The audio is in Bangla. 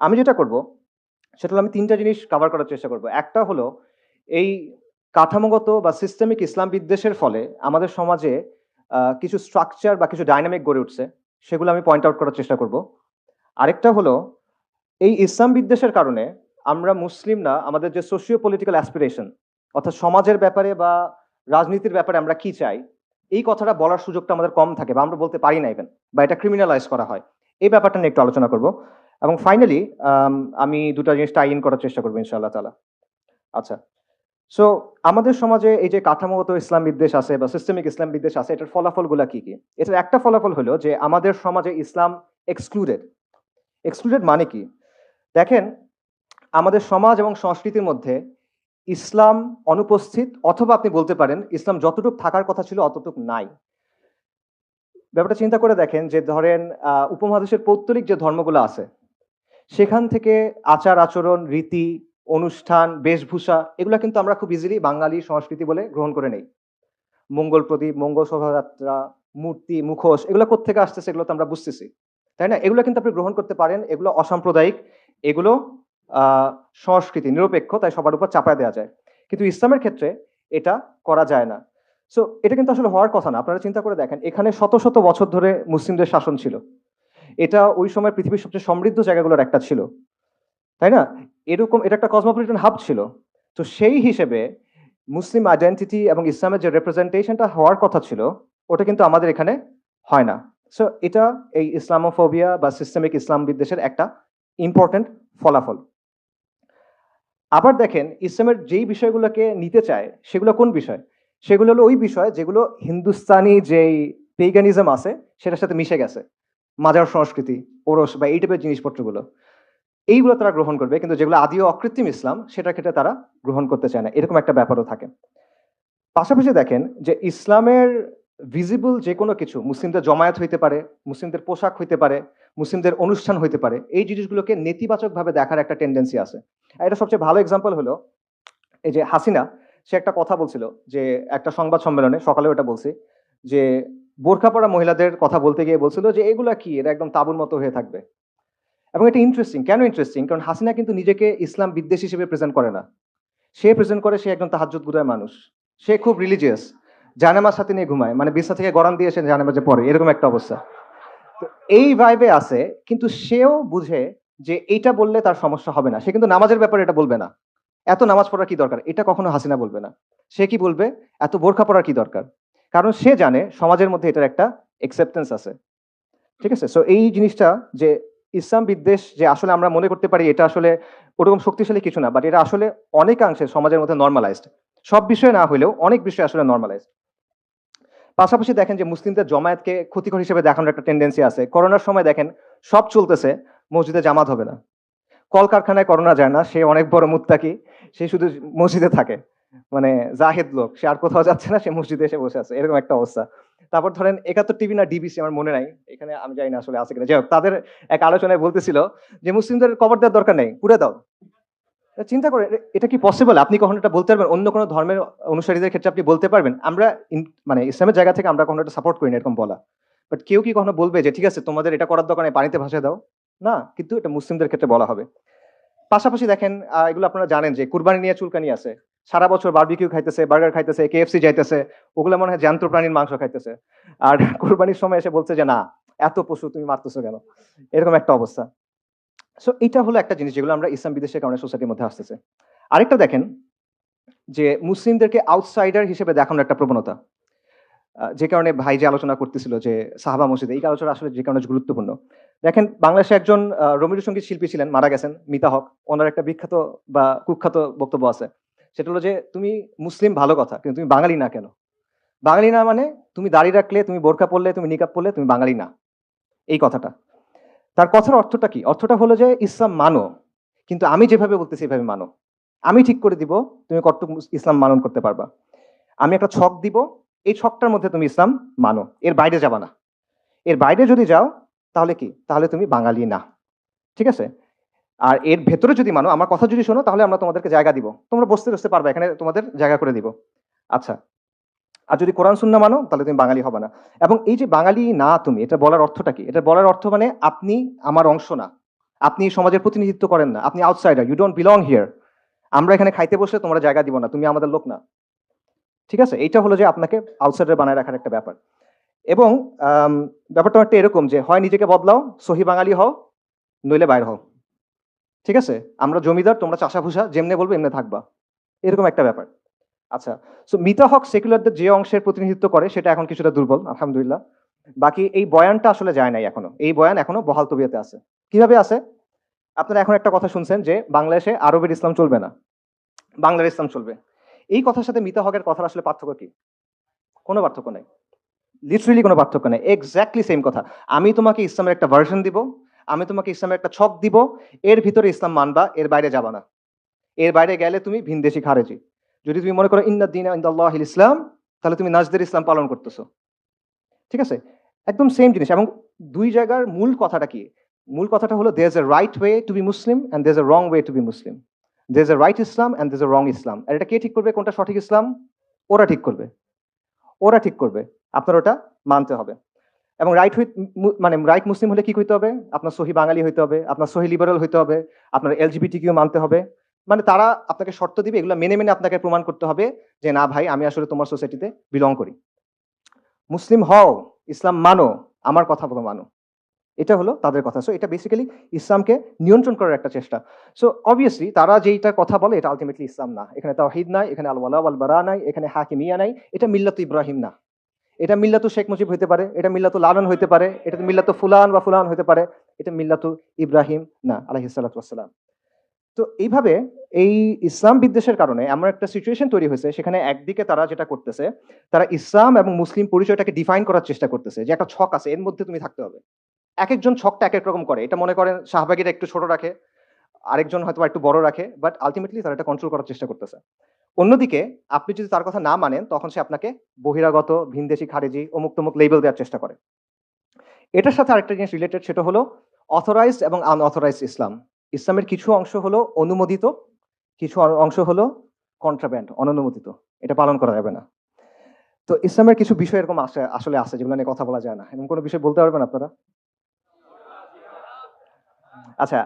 আমি যেটা করব সেটা হলো আমি ৩ টা জিনিস কভার করার চেষ্টা করব। একটা হলো এই কাঠামোগত বা সিস্টেমিক ইসলাম বিদ্বেষের ফলে আমাদের সমাজে কিছু স্ট্রাকচার বা কিছু ডায়নামিক গড়ে উঠছে। সেগুলো আমি পয়েন্ট আউট করার চেষ্টা করব। আরেকটা হলো এই ইসলাম বিদ্বেষের কারণে আমরা মুসলিমরা আমাদের যে সোশিও পলিটিক্যাল অ্যাসপিরেশন অর্থাৎ সমাজের ব্যাপারে বা রাজনীতির ব্যাপারে আমরা কি চাই এই কথাটা বলার সুযোগটা আমাদের কম থাকে বা আমরা বলতে পারি না ইভেন বা এটা ক্রিমিনালাইজ করা হয়। এই ব্যাপারটা নিয়ে একটু আলোচনা করব এবং ফাইনালি আমি দুটো জিনিস টাই ইন করার চেষ্টা করবো ইনশাআল্লাহ তাআলা। আচ্ছা, সো আমাদের সমাজে এই যে কাঠামোগত ইসলাম বিদ্বেষ আছে বা সিস্টেমিক ইসলাম বিদ্বেষ আছে এটার ফলাফলগুলো কি কি? এটার একটা ফলাফল হলো যে আমাদের সমাজে ইসলাম এক্সক্লুডেড। এক্সক্লুডেড মানে কি? দেখেন, আমাদের সমাজ এবং সংস্কৃতির মধ্যে ইসলাম অনুপস্থিত অথবা আপনি বলতে পারেন ইসলাম যতটুকু থাকার কথা ছিল অতটুকু নাই। ব্যাপারটা চিন্তা করে দেখেন যে ধরেন উপমহাদেশের পৌত্তলিক যে ধর্মগুলো আছে সেখান থেকে আচার আচরণ রীতি অনুষ্ঠান বেশভূষা এগুলো কিন্তু আমরা খুব ইজিলি বাঙালি সংস্কৃতি বলে গ্রহণ করে নেই। মঙ্গল প্রদীপ মঙ্গল শোভাযাত্রা মূর্তি মুখোশ এগুলো কোত্থেকে আসতেছে এগুলো তো আমরা বুঝতেছি, তাই না? এগুলো কিন্তু আপনি গ্রহণ করতে পারেন, এগুলো অসাম্প্রদায়িক, এগুলো সংস্কৃতি নিরপেক্ষ, তাই সবার উপর চাপায় দেওয়া যায়। কিন্তু ইসলামের ক্ষেত্রে এটা করা যায় না। সো এটা কিন্তু আসলে হওয়ার কথা না। আপনারা চিন্তা করে দেখেন, এখানে শত শত বছর ধরে মুসলিমদের শাসন ছিল। এটা ওই সময় পৃথিবীর সবচেয়ে সমৃদ্ধ জায়গাগুলোর একটা ছিল, তাই না? এরকম এটা একটা কসমোপলিটন হাব ছিল। তো সেই হিসেবে মুসলিম আইডেন্টিটি এবং ইসলামের যে রিপ্রেজেন্টেশনটা হওয়ার কথা ছিল ওটা কিন্তু আমাদের এখানে হয় না। সো এটা এই ইসলামোফোবিয়া বা সিস্টেমিক ইসলাম বিদ্বেষের একটা ইম্পর্টেন্ট ফলাফল। আবার দেখেন, ইসলামের যেই বিষয়গুলোকে নিতে চায় সেগুলো কোন বিষয়? সেগুলো হলো ওই বিষয় যেগুলো হিন্দুস্তানি যেই পেগানিজম আছে সেটার সাথে মিশে গেছে। মাজার সংস্কৃতি, ওরস বা এই টাইপের জিনিসপত্রগুলো। এইগুলো তারা গ্রহণ করবে, কিন্তু যেগুলো আদি ও অকৃত্রিম ইসলাম সেটার ক্ষেত্রে তারা গ্রহণ করতে চায় না। এরকম একটা ব্যাপারও থাকে। পাশাপাশি দেখেন যে ইসলামের ভিজিবল যে কোনো কিছু, মুসলিমদের জমায়েত হইতে পারে, মুসলিমদের পোশাক হইতে পারে, মুসলিমদের অনুষ্ঠান হইতে পারে, এই জিনিসগুলোকে নেতিবাচকভাবে দেখার একটা টেন্ডেন্সি আছে। আর এটা সবচেয়ে ভালো এক্সাম্পল হলো এই যে হাসিনা, সে একটা কথা বলছিল যে একটা সংবাদ সম্মেলনে, সকালেও এটা বলছি, যে বোরখা পরা মহিলাদের কথা বলতে গিয়ে বলছিল যে এগুলা কি, এটা একদম তাঁবুর মতো হয়ে থাকবে। এবং এটা ইন্টারেস্টিং। কেন ইন্টারেস্টিং? কারণ হাসিনা কিন্তু নিজেকে ইসলাম বিদ্বেষ হিসেবে প্রেজেন্ট করে না। সে প্রেজেন্ট করে সে একজন তাহাজ্জুদ গুজার মানুষ। সে খুব রিলিজিয়াস। জানামাজ সাথে নিয়ে ঘুমায়। মানে বিছনা থেকে গড়ান দিয়ে সে জানামাজে পড়ে। এরকম একটা অবস্থা। তো এই ভাইবে আছে, কিন্তু সেও বুঝে যে এইটা বললে তার সমস্যা হবে না। সে কিন্তু নামাজের ব্যাপারে এটা বলবে না। এত নামাজ পড়ার কি দরকার? এটা কখনো হাসিনা বলবে না। সে কি বলবে? এত বোরখা পড়ার কি দরকার? কারণ সে জানে সমাজের মধ্যে এটার একটা অ্যাকসেপ্টেন্স আছে। ঠিক আছে? সো এই জিনিসটা যে ইসলাম বিদ্বেষ যে আসলে আমরা মনে করতে পারি এটা আসলে ওরকম শক্তিশালী কিছু না, বাট এটা আসলে অনেকাংশে সমাজের মধ্যে নরমালাইজড। সব বিষয়ে না হইলেও অনেক বিষয় আসলে নরমালাইজড। পাশাপাশি দেখেন যে মুসলিমদের জমায়েতকে ক্ষতিকর হিসেবে দেখানোর একটা টেন্ডেন্সি আছে। করোনার সময় দেখেন সব চলতেছে, মসজিদে জামাত হবে না। কলকারখানায় করোনা যায় না, সে অনেক বড় মুত্তাকি, সে শুধু মসজিদে থাকে। মানে জাহেদ লোক, সে আর কোথাও যাচ্ছে না, সে মসজিদে এসে বসে আছে, এরকম একটা অবস্থা। তারপর ধরেন ৭১ টিভি না ডিবিসি আমার মনে নাই, এখানে আমি জানি না আসলে আছে কিনা, যাই হোক, তাদের এক আলোচনায় বলতেছিল যে মুসলিমদের কবর দেওয়ার দরকার নেই, পুড়ে দাও। চিন্তা করেন এটা কি পসিবল? আপনি কখনো এটা বলতে পারবেন? অন্য কোনো ধর্মের অনুসারীদের ক্ষেত্রে আপনি বলতে পারবেন? আমরা মানে ইসলামের জায়গা থেকে আমরা কখনো এটা সাপোর্ট করি না এরকম বলা। বাট কেউ কি কখনো বলবে যে ঠিক আছে তোমাদের এটা করার দরকার নেই, পানিতে ভাসিয়ে দাও? না, কিন্তু এটা মুসলিমদের ক্ষেত্রে বলা হবে। পাশাপাশি দেখেন এগুলো আপনারা জানেন যে কুরবানি নিয়ে চুলকানি আছে। সারা বছর বারবিকিউ খাইতেছে, বার্গার খাইতেছে, কেএফসি যাইতেছে। ওগুলো মনে হয় জ্যান্ত প্রাণীর মাংস খাইতেছে। আর কুরবানির সময় এসে বলছে যে না, এত পশু তুমি মারতেছো কেন? এরকম একটা অবস্থা। সো এটা হলো একটা জিনিস যেগুলো আমরা ইসলাম বিদ্বেষের কারণে সোসাইটির মধ্যে আসতেছে। আরেকটা দেখেন যে মুসলিমদেরকে আউটসাইডার হিসেবে দেখানোর একটা প্রবণতা। যে কারণে ভাই যে আলোচনা করতেছিল যে সাহাবা মসজিদে, এই আলোচনা আসলে যে কারণে গুরুত্বপূর্ণ। দেখেন বাংলাদেশে একজন রবীন্দ্র সঙ্গীত শিল্পী ছিলেন, মারা গেছেন, মিতা হক। ওনার একটা বিখ্যাত বা কুখ্যাত বক্তব্য আছে। সেটা হলো যে তুমি মুসলিম ভালো কথা, কিন্তু তুমি বাঙালি না কেন? বাঙালি না মানে তুমি দাড়ি রাখলে, তুমি বোরকা পরলে, তুমি নিকাব পরলে তুমি বাঙালি না। এই কথাটা। তার কথার অর্থটা কি? অর্থটা হলো যে ইসলাম মানো, কিন্তু আমি যেভাবে বলতেছি এভাবে মানো। আমি ঠিক করে দিব তুমি কতটুকু ইসলাম মানন করতে পারবা। আমি একটা ছক দিব, এই ছকটার মধ্যে তুমি ইসলাম মানো, এর বাইরে যাবা না। এর বাইরে যদি যাও তাহলে কি? তাহলে তুমি বাঙালি না। ঠিক আছে? আর এর ভেতরে যদি মানো, আমার কথা যদি শোনো, তাহলে আমরা তোমাদেরকে জায়গা দিব। তোমরা বসতে বসতে পারবে, এখানে তোমাদের জায়গা করে দিব। আচ্ছা। আর যদি কোরআন সুন্নাহ মানো তাহলে তুমি বাঙালি হবে না। এবং এই যে বাঙালি না তুমি, এটা বলার অর্থটা কি? এটা বলার অর্থ মানে আপনি আমার অংশ না। আপনি সমাজের প্রতিনিধিত্ব করেন না, আপনি outsider, you don't belong here. আমরা এখানে খাইতে বসলে তোমরা জায়গা দিব না, তুমি আমাদের লোক না। ঠিক আছে, এইটা হলো যে আপনাকে আউটসাইডার বানায় রাখার একটা ব্যাপার। এবং ব্যাপারটা একটা এরকম যে হয় নিজেকে বদলাও, সহি বাঙালি হও, নইলে বাইর হও। ঠিক আছে, আমরা জমিদার, তোমরা চাষা ভুষা, যেমনে বলবো এমনি থাকবা, এরকম একটা ব্যাপার। আচ্ছা, সো মিতা হক সেকুলারদের যে অংশের প্রতিনিধিত্ব করে সেটা এখন কিছুটা দুর্বল, আলহামদুলিল্লাহ। বাকি এই বয়ানটা আসলে যায় নাই এখনো, এই বয়ান এখনো বহাল তবিয়তে আছে। কিভাবে আছে? আপনারা এখন একটা কথা শুনছেন যে বাংলাদেশে আরবের ইসলাম চলবে না, বাংলার ইসলাম চলবে। এই কথার সাথে মিতা হকের কথার আসলে পার্থক্য কি? কোনো পার্থক্য নাই, লিটারেলি কোনো পার্থক্য নেই, এক্স্যাক্টলি সেম কথা। আমি তোমাকে ইসলামের একটা ভার্সন দিব, আমি তোমাকে ইসলামের একটা ছক দিব, এর ভিতরে ইসলাম মানবা, এর বাইরে যাবা না। এর বাইরে গেলে তুমি ভিনদেশি খারেজি। যদি তুমি মনে করো ইন্নাদ দীনা ইনদাল্লাহিল ইসলাম, তাহলে তুমি নাজদের ইসলাম পালন করতেছো। ঠিক আছে, একদম সেম জিনিস। এবং দুই জায়গার মূল কথাটা কি? মূল কথাটা হলো there is a right way to be Muslim and there is a wrong way to be Muslim. There is a right Islam and there is a wrong Islam. আর এটা কে ঠিক করবে কোনটা সঠিক ইসলাম? ওরা ঠিক করবে, ওরা ঠিক করবে। আপনার ওটা মানতে হবে। এবং রাইট উইথ মানে রাইট মুসলিম হলে কি হইতে হবে? আপনার সহি বাঙালি হইতে হবে, আপনার সহি লিবারাল হইতে হবে, আপনার এলজিবিটি কিউ মানতে হবে। মানে তারা আপনাকে শর্ত দিবে, এগুলো মেনে মেনে আপনাকে প্রমাণ করতে হবে যে না ভাই, আমি আসলে তোমার সোসাইটিতে বিলং করি। মুসলিম হও, ইসলাম মানো, আমার কথা মতো মানো, এটা হলো তাদের কথা। সো এটা বেসিক্যালি ইসলামকে নিয়ন্ত্রণ করার একটা চেষ্টা। সো অবভিয়াসলি তারা যেইটা কথা বলে এটা আলটিমেটলি ইসলাম না। এখানে তাওহীদ নাই, এখানে আল ওয়ালা ওয়াল বারা নাই, এখানে হাকিমিয়া নাই, এটা মিল্লাত ইব্রাহিম না। এটা মিল্লাতু শেখ মুজিব হইতে পারে, এটা মিল্লাতু লালন হইতে পারে, এটা মিল্লাতু ফুলান বা ফুলান হইতে পারে, এটা মিল্লাতু ইব্রাহিম না, আলাইহিস সালাতু ওয়াসসালাম। তো এইভাবে এই ইসলাম বিদ্বেষের কারণে এমন একটা সিচুয়েশন তৈরি হয়েছে, সেখানে একদিকে তারা যেটা করতেছে, তারা ইসলাম এবং মুসলিম পরিচয়টাকে ডিফাইন করার চেষ্টা করতেছে যে একটা ছক আছে, এর মধ্যে তুমি থাকতে হবে। এক একজন ছকটা এক এক রকম করে। এটা মনে করেন শাহবাগীরা একটু ছোট রাখে, আরেকজন হয়তো একটু বড় রাখে, বাট আলটিমেটলি তারা এটা কন্ট্রোল করার চেষ্টা করতেছে। অন্যদিকে আপনি যদি তার কথা না মানেন, তখন সে আপনাকে বহিরাগত, ভিনদেশি, খারেজি, অমুক তমুক লেবেল দেওয়ার চেষ্টা করে। এটার সাথে আরেকটা জিনিস রিলেটেড, সেটা হলো অথরাইজড এবং আনঅথরাইজড ইসলাম। ইসলামের কিছু অংশ হলো অনুমোদিত, কিছু অংশ হলো কন্ট্রাব্যান্ড, অননুমোদিত, এটা পালন করা যাবে না। তো ইসলামের কিছু বিষয় এরকম আসলে আছে যেগুলো নিয়ে কথা বলা যায় না। এরকম কোনো বিষয় বলতে পারবেন আপনারা? আচ্ছা।